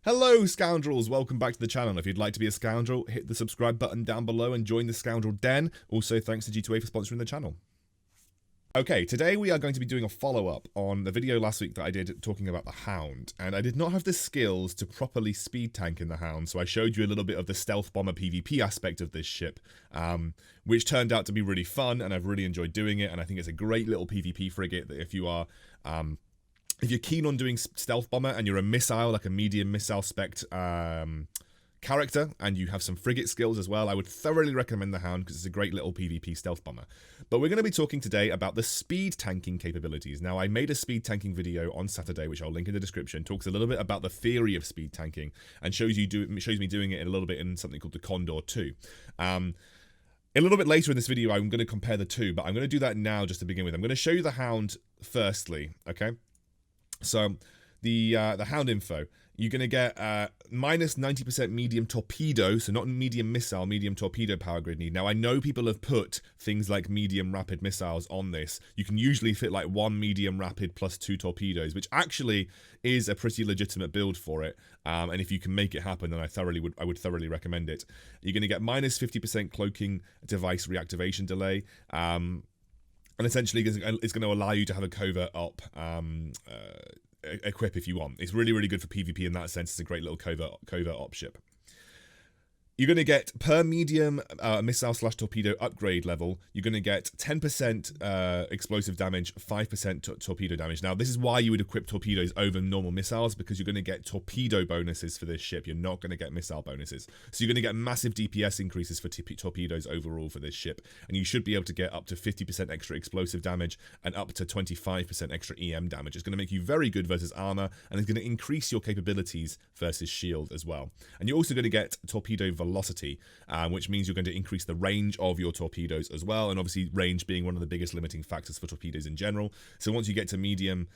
Hello scoundrels, welcome back to the channel. If you'd like to be a scoundrel, hit the subscribe button down below and join the Scoundrel Den. Also thanks to G2A for sponsoring the channel. Okay, today we are going to be doing a follow-up on the video last week that I did talking about the Hound, and I did not have the skills to properly speed tank in the Hound, so I showed you a little bit of the stealth bomber PvP aspect of this ship, which turned out to be really fun, and I've really enjoyed doing it, and I think it's a great little PvP frigate that if you are if you're keen on doing stealth bomber and you're a missile, like a medium missile spec character, and you have some frigate skills as well, I would thoroughly recommend the Hound because it's a great little PvP stealth bomber. But we're going to be talking today about the speed tanking capabilities. Now, I made a speed tanking video on Saturday, which I'll link in the description, talks a little bit about the theory of speed tanking and shows me doing it a little bit in something called the Condor 2. A little bit later in this video, I'm going to compare the two, but I'm going to do that now just to begin with. I'm going to show you the Hound firstly, okay? So, the Hound info, you're going to get minus 90% medium torpedo, so not medium missile, medium torpedo power grid need. Now, I know people have put things like medium rapid missiles on this. You can usually fit like one medium rapid plus 2 torpedoes, which actually is a pretty legitimate build for it. And if you can make it happen, then I would thoroughly recommend it. You're going to get minus 50% cloaking device reactivation delay. And essentially, it's going to allow you to have a covert op equip if you want. It's really, really good for PvP in that sense. It's a great little covert op ship. You're going to get, per medium missile/torpedo upgrade level, you're going to get 10% explosive damage, 5% torpedo damage. Now, this is why you would equip torpedoes over normal missiles, because you're going to get torpedo bonuses for this ship. You're not going to get missile bonuses. So you're going to get massive DPS increases for torpedoes overall for this ship. And you should be able to get up to 50% extra explosive damage and up to 25% extra EM damage. It's going to make you very good versus armor, and it's going to increase your capabilities versus shield as well. And you're also going to get torpedo velocity, which means you're going to increase the range of your torpedoes as well, and obviously range being one of the biggest limiting factors for torpedoes in general. So once you get to medium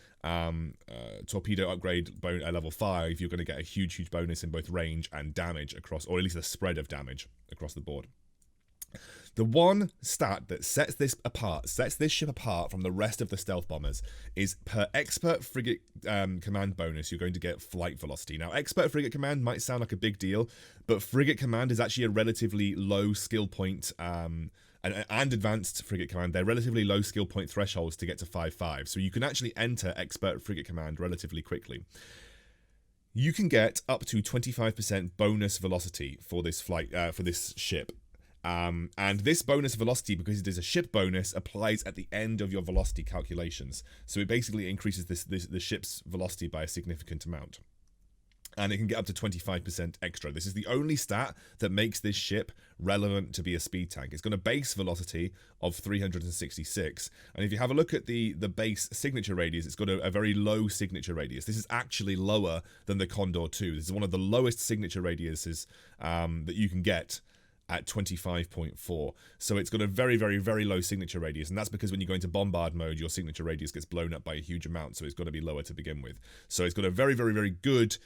torpedo upgrade level 5, you're going to get a huge bonus in both range and damage across, or at least the spread of damage across the board. The one stat that sets this ship apart from the rest of the stealth bombers is per expert frigate command bonus, you're going to get flight velocity. Now, expert frigate command might sound like a big deal, but frigate command is actually a relatively low skill point, and advanced frigate command, they're relatively low skill point thresholds to get to 5/5. So you can actually enter expert frigate command relatively quickly. You can get up to 25% bonus velocity for this for this ship. And this bonus velocity, because it is a ship bonus, applies at the end of your velocity calculations. So it basically increases the ship's velocity by a significant amount. And it can get up to 25% extra. This is the only stat that makes this ship relevant to be a speed tank. It's got a base velocity of 366. And if you have a look at the base signature radius, it's got a very low signature radius. This is actually lower than the Condor 2. This is one of the lowest signature radiuses that you can get at 25.4. So it's got a very low signature radius, and that's because when you go into bombard mode, your signature radius gets blown up by a huge amount, so it's got to be lower to begin with. So it's got a very good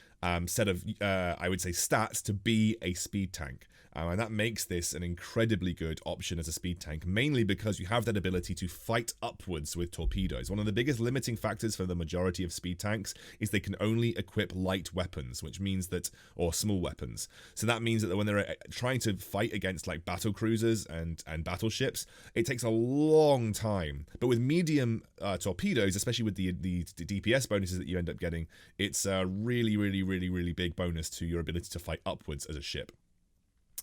set of, I would say, stats to be a speed tank. And that makes this an incredibly good option as a speed tank, mainly because you have that ability to fight upwards with torpedoes. One of the biggest limiting factors for the majority of speed tanks is they can only equip light weapons, which means that, or small weapons. So that means that when they're trying to fight against like battle cruisers and battleships, it takes a long time. But with medium torpedoes, especially with the DPS bonuses that you end up getting, it's a really big bonus to your ability to fight upwards as a ship.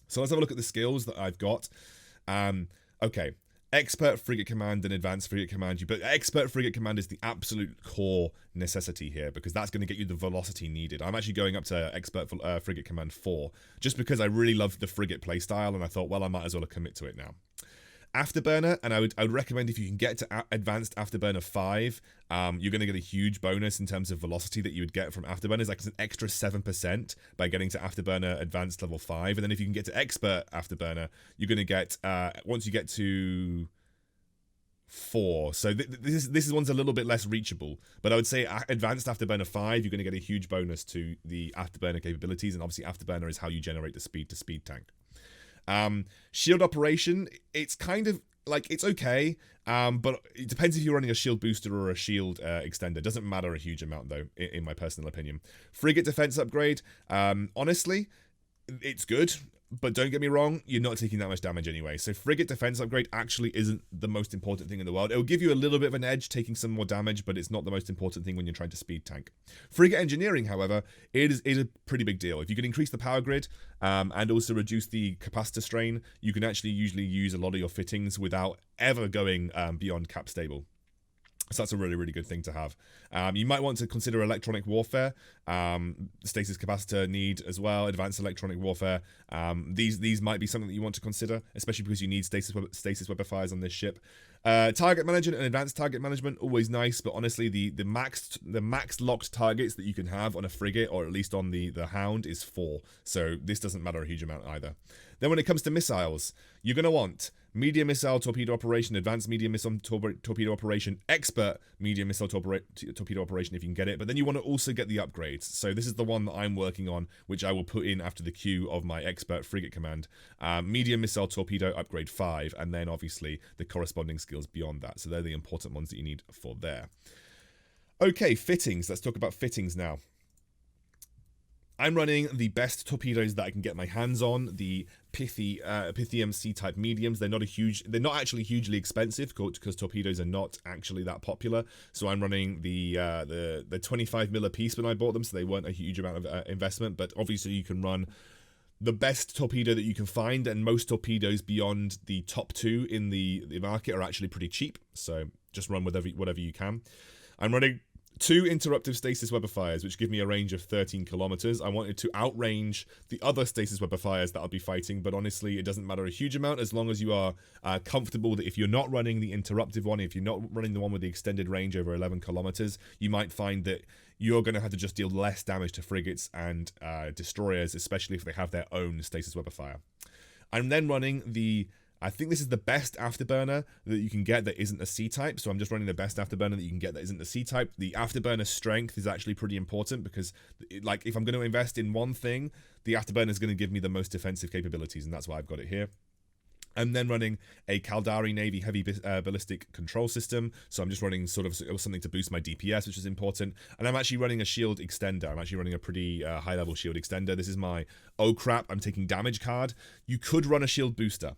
So let's have a look at the skills that I've got. Okay, expert frigate command and advanced frigate command. But expert frigate command is the absolute core necessity here, because that's going to get you the velocity needed. I'm actually going up to expert frigate command 4, just because I really love the frigate playstyle, and I thought, well, I might as well commit to it now. Afterburner, and I would recommend if you can get to advanced afterburner 5, you're going to get a huge bonus in terms of velocity that you would get from afterburners, like it's an extra 7% by getting to afterburner advanced level 5. And then if you can get to expert afterburner, you're going to get, once you get to 4. So this one's a little bit less reachable, but I would say advanced afterburner 5, you're going to get a huge bonus to the afterburner capabilities, and obviously afterburner is how you generate the speed to speed tank. Shield operation, it's kind of like, it's okay, but it depends if you're running a shield booster or a shield extender. Doesn't matter a huge amount, though, in my personal opinion. Frigate defense upgrade, honestly, it's good, but don't get me wrong, you're not taking that much damage anyway. So frigate defense upgrade actually isn't the most important thing in the world. It'll give you a little bit of an edge, taking some more damage, but it's not the most important thing when you're trying to speed tank. Frigate engineering, however, is a pretty big deal. If you can increase the power grid and also reduce the capacitor strain, you can actually usually use a lot of your fittings without ever going beyond cap stable. So that's a really, really good thing to have. You might want to consider electronic warfare, stasis capacitor need as well, advanced electronic warfare. These might be something that you want to consider, especially because you need stasis webifiers on this ship. Target management and advanced target management, always nice, but honestly, the maxed locked targets that you can have on a frigate, or at least on the Hound, is 4. So this doesn't matter a huge amount either. Then when it comes to missiles, you're going to want medium missile torpedo operation, advanced medium missile torpedo operation, expert medium missile torpedo operation if you can get it. But then you want to also get the upgrades. So this is the one that I'm working on, which I will put in after the queue of my expert frigate command. Medium missile torpedo upgrade 5, and then obviously the corresponding skills beyond that. So they're the important ones that you need for there. Okay, fittings. Let's talk about fittings now. I'm running the best torpedoes that I can get my hands on, the pithy MC type mediums. They're not actually hugely expensive because torpedoes are not actually that popular. So I'm running the 25mm piece when I bought them, so they weren't a huge amount of investment. But obviously you can run the best torpedo that you can find, and most torpedoes beyond the top 2 in the market are actually pretty cheap. So just run whatever you can. I'm running 2 interruptive stasis webifiers, which give me a range of 13 kilometers. I wanted to outrange the other stasis webifiers that I'll be fighting, but honestly, it doesn't matter a huge amount as long as you are comfortable that if you're not running the interruptive one, if you're not running the one with the extended range over 11 kilometers, you might find that you're going to have to just deal less damage to frigates and destroyers, especially if they have their own stasis webifier. I'm then running I think this is the best afterburner that you can get that isn't a C-type, so I'm just running the best afterburner that you can get that isn't the C-type. The afterburner strength is actually pretty important because, like, if I'm going to invest in one thing, the afterburner is going to give me the most defensive capabilities, and that's why I've got it here. I'm then running a Caldari Navy heavy ballistic control system, so I'm just running sort of something to boost my DPS, which is important. And I'm actually running a shield extender. I'm actually running a pretty high-level shield extender. This is my, oh crap, I'm taking damage card. You could run a shield booster.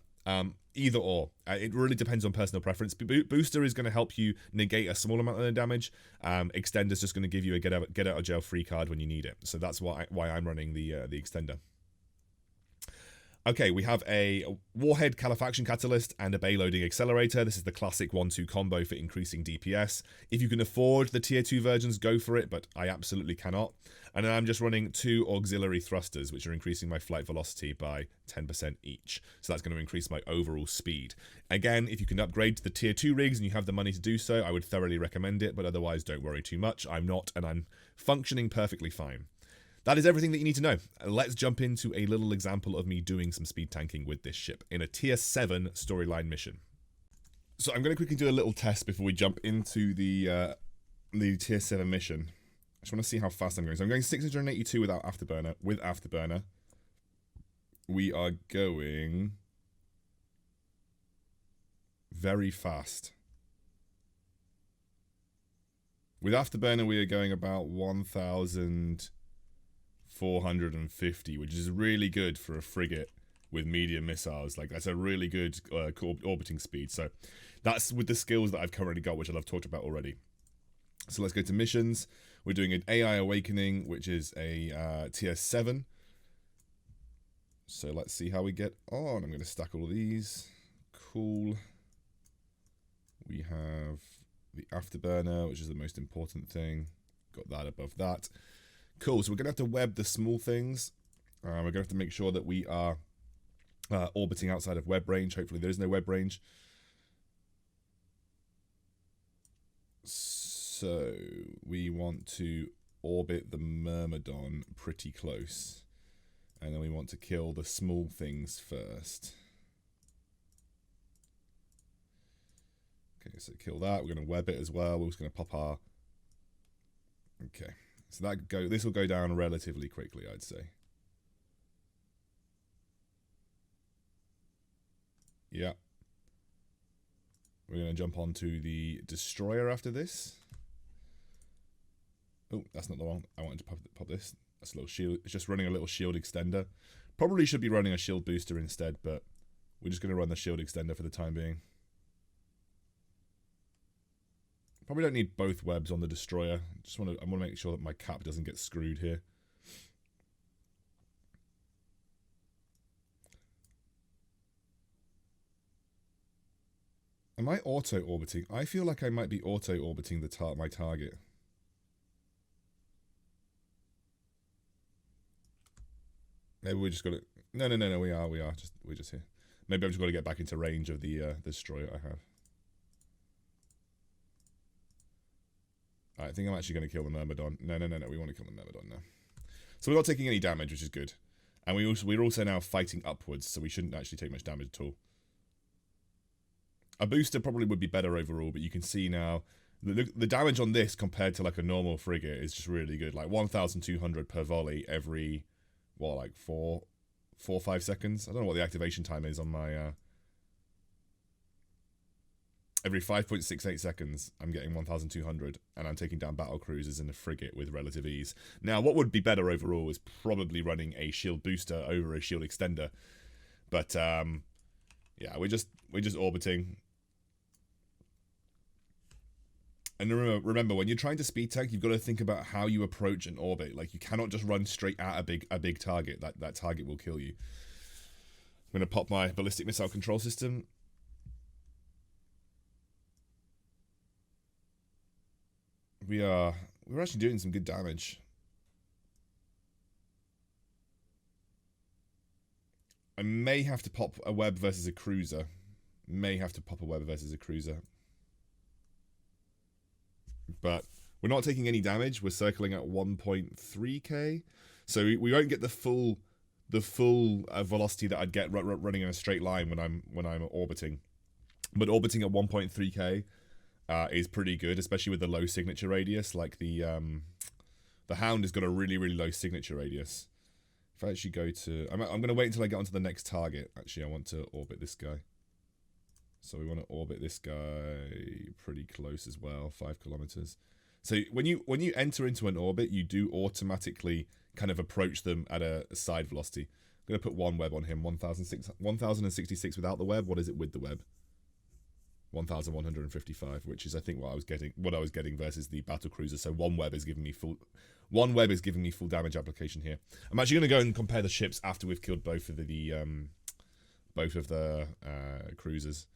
Either or. It really depends on personal preference. Booster is going to help you negate a small amount of the damage. Extender is just going to give you a get out of jail free card when you need it. So that's why I'm running the extender. Okay, we have a Warhead Califaction Catalyst and a Bay-Loading Accelerator. This is the classic 1-2 combo for increasing DPS. If you can afford the Tier 2 versions, go for it, but I absolutely cannot. And then I'm just running 2 Auxiliary Thrusters, which are increasing my flight velocity by 10% each. So that's going to increase my overall speed. Again, if you can upgrade to the Tier 2 rigs and you have the money to do so, I would thoroughly recommend it, but otherwise don't worry too much. I'm not, and I'm functioning perfectly fine. That is everything that you need to know. Let's jump into a little example of me doing some speed tanking with this ship in a Tier 7 storyline mission. So I'm going to quickly do a little test before we jump into the Tier 7 mission. I just want to see how fast I'm going. So I'm going 682 without afterburner. With afterburner, we are going very fast. With afterburner, we are going about 1,450, which is really good for a frigate with medium missiles. Like, that's a really good orbiting speed. So that's with the skills that I've currently got, which I've talked about already. So let's go to missions. We're doing an AI Awakening, which is a Tier 7. So let's see how we get on. I'm going to stack all of these. Cool. We have the afterburner, which is the most important thing. Got that above that. Cool, so we're going to have to web the small things. We're going to have to make sure that we are orbiting outside of web range. Hopefully there is no web range. So we want to orbit the Myrmidon pretty close. And then we want to kill the small things first. Okay, so kill that. We're going to web it as well. We're just going to pop our... Okay, so this will go down relatively quickly, I'd say. Yeah. We're going to jump onto the destroyer after this. Oh, that's not the one. I wanted to pop this. That's a little shield. It's just running a little shield extender. Probably should be running a shield booster instead, but we're just going to run the shield extender for the time being. Probably don't need both webs on the destroyer. I want to make sure that my cap doesn't get screwed here. Am I auto-orbiting? I feel like I might be auto-orbiting my target. Maybe we just got to... No, we are. We're just here. Maybe I've just got to get back into range of the destroyer I have. I think I'm actually going to kill the Myrmidon. No, we want to kill the Myrmidon now. So we're not taking any damage, which is good. And we're also now fighting upwards, so we shouldn't actually take much damage at all. A booster probably would be better overall, but you can see now the damage on this compared to like a normal frigate is just really good. Like 1,200 per volley every, what, like 4 or 5 seconds? I don't know what the activation time is on my... Every 5.68 seconds, I'm getting 1,200, and I'm taking down battle cruisers in a frigate with relative ease. Now, what would be better overall is probably running a shield booster over a shield extender. But, yeah, we're just orbiting. And remember, when you're trying to speed tank, you've got to think about how you approach an orbit. Like, you cannot just run straight at a big target. That target will kill you. I'm going to pop my ballistic missile control system. We're actually doing some good damage. I may have to pop a web versus a cruiser. But we're not taking any damage. We're circling at 1.3k, so we won't get the full velocity that I'd get running in a straight line when I'm orbiting. But orbiting at 1.3k is pretty good, especially with the low signature radius. Like the Hound has got a really low signature radius. If I actually go to, I'm going to wait until I get onto the next target. Actually, I want to orbit this guy. So we want to orbit this guy pretty close as well, 5 kilometers. So when you enter into an orbit, you do automatically kind of approach them at a side velocity. I'm going to put one web on him, 1,066 without the web. What is it with the web? 1,155, which is I think what I was getting versus the battle cruiser. So one web is giving me full damage application here. I'm actually going to go and compare the ships after we've killed both of the cruisers.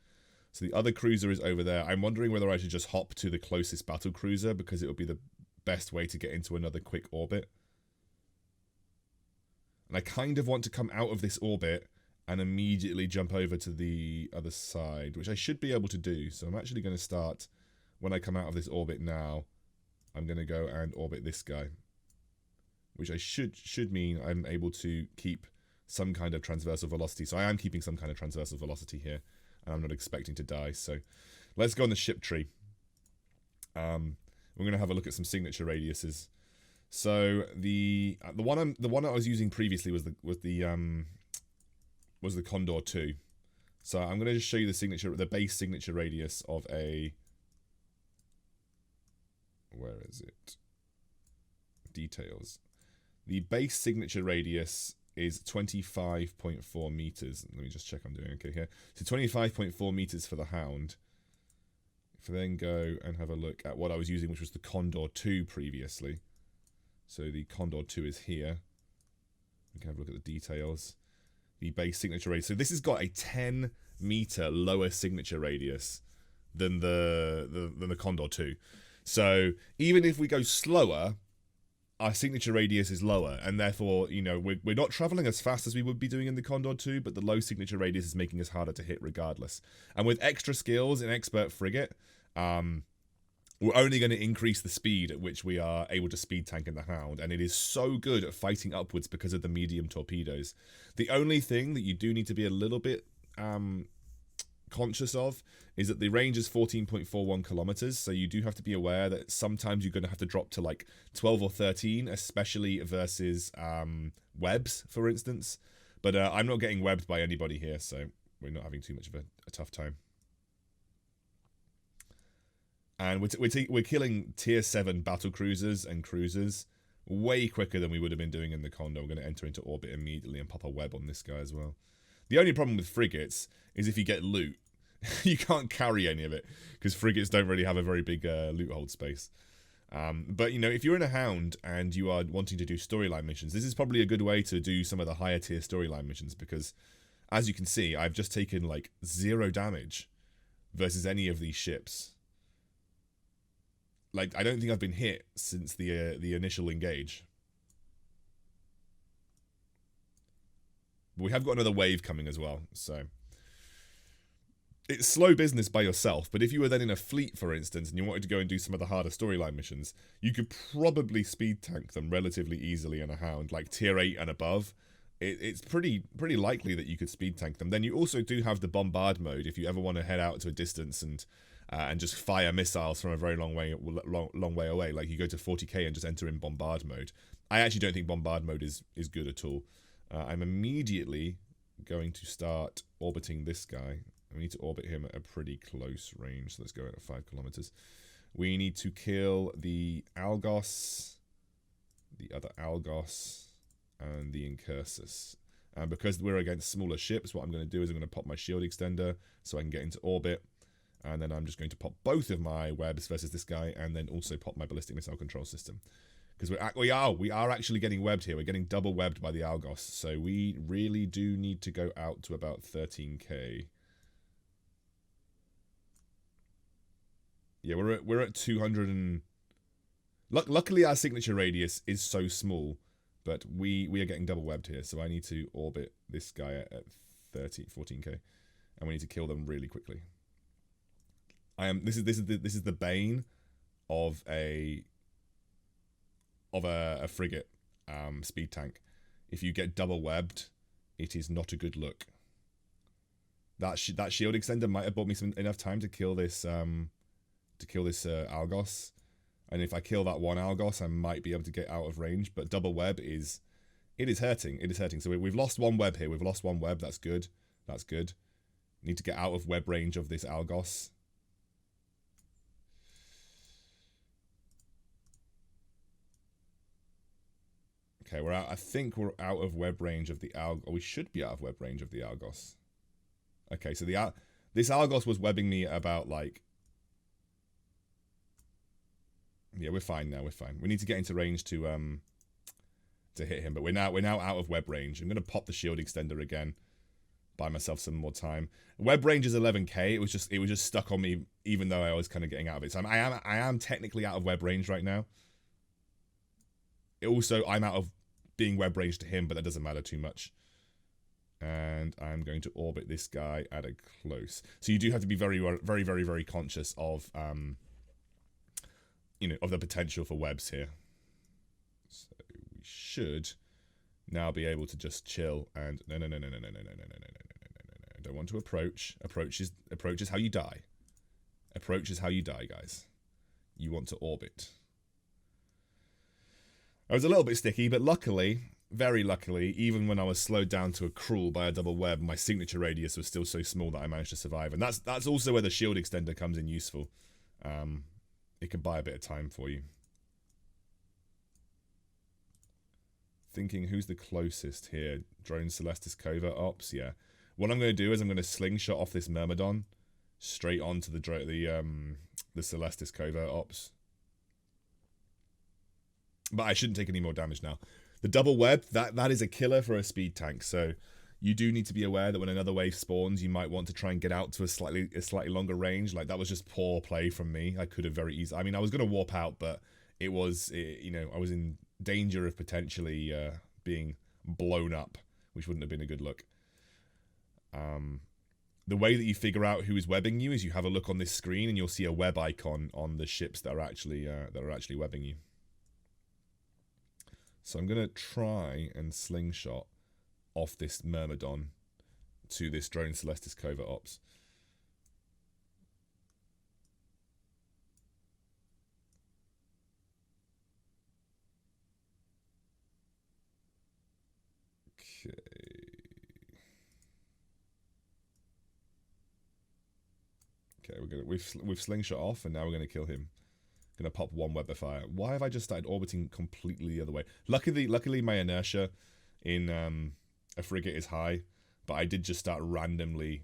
So the other cruiser is over there. I'm wondering whether I should just hop to the closest battle cruiser because it would be the best way to get into another quick orbit. And I kind of want to come out of this orbit and immediately jump over to the other side, which I should be able to do. So I'm actually going to start, when I come out of this orbit now, I'm going to go and orbit this guy, which I should mean I'm able to keep some kind of transversal velocity. So I am keeping some kind of transversal velocity here, and I'm not expecting to die. So let's go on the ship tree. We're going to have a look at some signature radiuses. So the one I was using previously was the Condor 2. So I'm going to just show you the base signature radius of a... Where is it? Details. The base signature radius is 25.4 meters. Let me just check I'm doing okay here. So 25.4 meters for the Hound. If I then go and have a look at what I was using, which was the Condor 2 previously. So the Condor 2 is here. We can have a look at the details. The base signature radius. So this has got a 10 meter lower signature radius than the Condor 2. So even if we go slower, our signature radius is lower, and therefore, you know, we're not traveling as fast as we would be doing in the Condor 2, but the low signature radius is making us harder to hit regardless. And with extra skills in Expert Frigate, we're only going to increase the speed at which we are able to speed tank in the Hound, and it is so good at fighting upwards because of the medium torpedoes. The only thing that you do need to be a little bit conscious of is that the range is 14.41 kilometers, so you do have to be aware that sometimes you're going to have to drop to like 12 or 13, especially versus webs, for instance. But I'm not getting webbed by anybody here, so we're not having too much of a tough time. And we're killing tier 7 battle cruisers and cruisers way quicker than we would have been doing in the Condor. We're going to enter into orbit immediately and pop a web on this guy as well. The only problem with frigates is if you get loot, you can't carry any of it, because frigates don't really have a very big loot hold space. But, you know, if you're in a Hound and you are wanting to do storyline missions, this is probably a good way to do some of the higher tier storyline missions, because, as you can see, I've just taken, like, 0 damage versus any of these ships. Like, I don't think I've been hit since the initial engage. But we have got another wave coming as well, so... It's slow business by yourself, but if you were then in a fleet, for instance, and you wanted to go and do some of the harder storyline missions, you could probably speed tank them relatively easily in a Hound, like tier 8 and above. It's pretty likely that you could speed tank them. Then you also do have the bombard mode if you ever want to head out to a distance and just fire missiles from a very long way away. Like you go to 40k and just enter in bombard mode. I actually don't think bombard mode is good at all. I'm immediately going to start orbiting this guy. We need to orbit him at a pretty close range. So let's go at 5 kilometers. We need to kill the Algos, the other Algos, and the Incursus. And because we're against smaller ships, what I'm going to do is I'm going to pop my shield extender so I can get into orbit. And then I'm just going to pop both of my webs versus this guy, and then also pop my ballistic missile control system. Because we are actually getting webbed here. We're getting double webbed by the Algos. So we really do need to go out to about 13k. Yeah, we're at 200 and... Luckily, our signature radius is so small, but we are getting double webbed here, so I need to orbit this guy at 14k, and we need to kill them really quickly. This is the bane of a frigate speed tank. If you get double webbed, it is not a good look. That shield extender might have bought me enough time to kill this Algos, and if I kill that one Algos, I might be able to get out of range. But double web is hurting. It is hurting. So we've lost one web here. We've lost one web. That's good. That's good. Need to get out of web range of this Algos. Okay, we're out. I think we're out of web range of the Algos. We should be out of web range of the Algos. Okay, so this Algos was webbing me about like. Yeah, we're fine now. We're fine. We need to get into range to hit him, but we're now out of web range. I'm gonna pop the shield extender again, buy myself some more time. Web range is 11k. It was just stuck on me, even though I was kind of getting out of it. So I am technically out of web range right now. Also, I'm out of being web range to him, but that doesn't matter too much. And I'm going to orbit this guy at a close. So you do have to be very, very, very, very conscious of of the potential for webs here. So we should now be able to just chill and no. I don't want to approach. Approach is how you die. Approach is how you die, guys. You want to orbit. I was a little bit sticky, but luckily, very luckily, even when I was slowed down to a crawl by a double web, my signature radius was still so small that I managed to survive. And that's also where the shield extender comes in useful. It can buy a bit of time for you. Thinking who's the closest here? Drone Celestis Covert Ops? Yeah. What I'm going to do is I'm going to slingshot off this Myrmidon straight onto the Celestis Covert Ops. But I shouldn't take any more damage now. The double web, that is a killer for a speed tank. So you do need to be aware that when another wave spawns, you might want to try and get out to a slightly longer range. Like, that was just poor play from me. I could have very easily... I mean, I was going to warp out, but I was in danger of potentially being blown up, which wouldn't have been a good look. The way that you figure out who is webbing you is you have a look on this screen and you'll see a web icon on the ships that are actually webbing you. So I'm going to try and slingshot off this Myrmidon to this Drone Celestis Covert Ops. Okay, Okay, we've slingshot off, and now we're gonna kill him. Gonna pop one web of fire. Why have I just started orbiting completely the other way? Luckily my inertia in a frigate is high, but I did just start randomly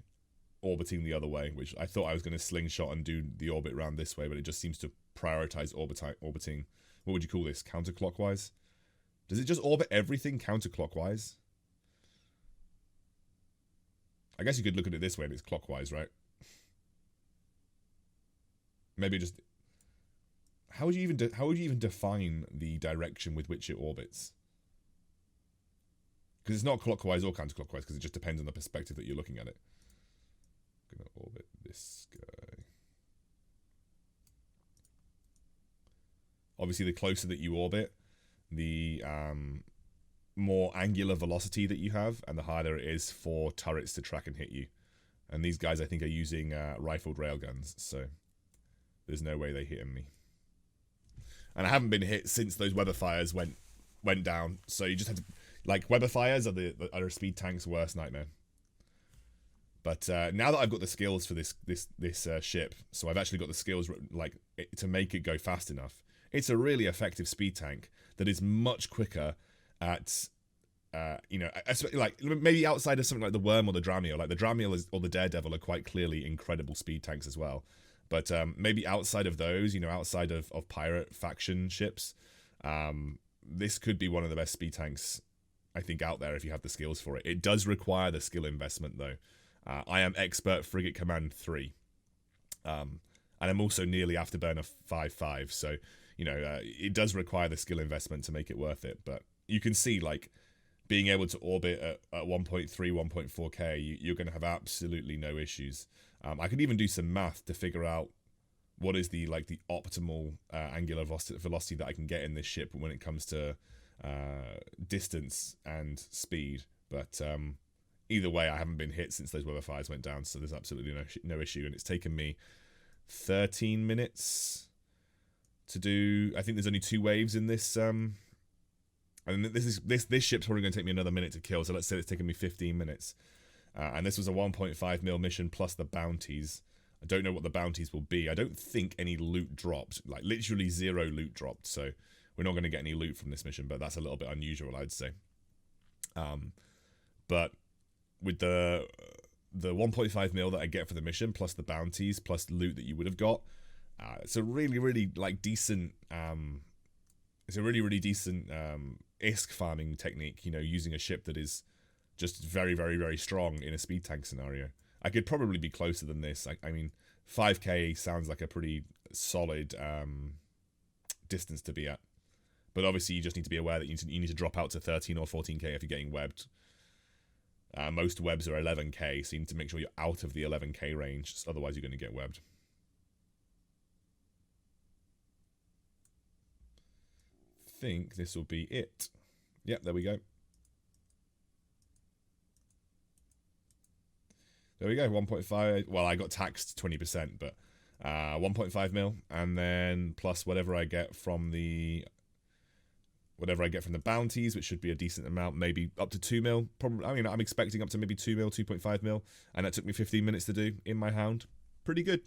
orbiting the other way, which I thought I was gonna slingshot and do the orbit round this way, but it just seems to prioritize orbiting. What would you call this? Counterclockwise? Does it just orbit everything counterclockwise? I guess you could look at it this way and it's clockwise, right? Maybe just... How would you even define the direction with which it orbits? Because it's not clockwise or counterclockwise, because it just depends on the perspective that you're looking at it. I'm gonna orbit this guy. Obviously, the closer that you orbit, the more angular velocity that you have, and the harder it is for turrets to track and hit you. And these guys, I think, are using rifled railguns, so there's no way they're hitting me. And I haven't been hit since those Weber fires went down, so you just have to... Like, Weber fires are a speed tank's worst nightmare. But now that I've got the skills for this ship, so I've actually got the skills like to make it go fast enough, it's a really effective speed tank that is much quicker at, you know, like maybe outside of something like the Worm or the Dramiel. Like the Dramiel or the Daredevil are quite clearly incredible speed tanks as well. But maybe outside of those, you know, outside of pirate faction ships, this could be one of the best speed tanks, I think, out there if you have the skills for it. It does require the skill investment, though. I am Expert Frigate Command 3. And I'm also nearly Afterburner 5.5, so, you know, it does require the skill investment to make it worth it. But you can see, like, being able to orbit at 1.3, 1.4k, you're going to have absolutely no issues. I could even do some math to figure out what is the optimal angular velocity that I can get in this ship when it comes to distance and speed. But either way, I haven't been hit since those weather fires went down, so there's absolutely no issue. And it's taken me 13 minutes to do. I think there's only 2 waves in this. And this ship's probably going to take me another minute to kill. So let's say it's taken me 15 minutes. And this was a 1.5 mil mission plus the bounties. I don't know what the bounties will be. I don't think any loot dropped. Like, literally 0 loot dropped. So we're not going to get any loot from this mission, but that's a little bit unusual, I'd say. But with the 1.5 mil that I get for the mission, plus the bounties, plus loot that you would have got, it's a really like decent. It's a really decent ISK farming technique. You know, using a ship that is just very strong in a speed tank scenario. I could probably be closer than this. I mean, 5k sounds like a pretty solid distance to be at. But obviously, you just need to be aware that you need to drop out to 13 or 14k if you're getting webbed. Most webs are 11k, so you need to make sure you're out of the 11k range. Otherwise, you're going to get webbed. I think this will be it. Yep, there we go. There we go, 1.5, well, I got taxed 20%, but 1.5 mil, and then plus whatever I get from the bounties, which should be a decent amount, maybe up to 2 mil. Probably, I mean, I'm expecting up to maybe 2 mil, 2.5 mil, and that took me 15 minutes to do in my Hound. Pretty good.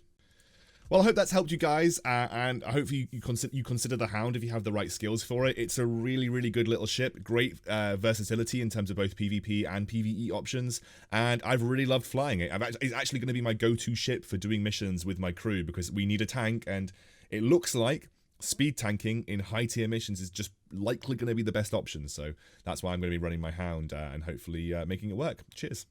Well, I hope that's helped you guys, and I hope you consider the Hound if you have the right skills for it. It's a really good little ship, great versatility in terms of both PvP and PvE options, and I've really loved flying it. It's actually going to be my go-to ship for doing missions with my crew, because we need a tank, and it looks like speed tanking in high-tier missions is just likely going to be the best option, so that's why I'm going to be running my Hound and hopefully making it work. Cheers.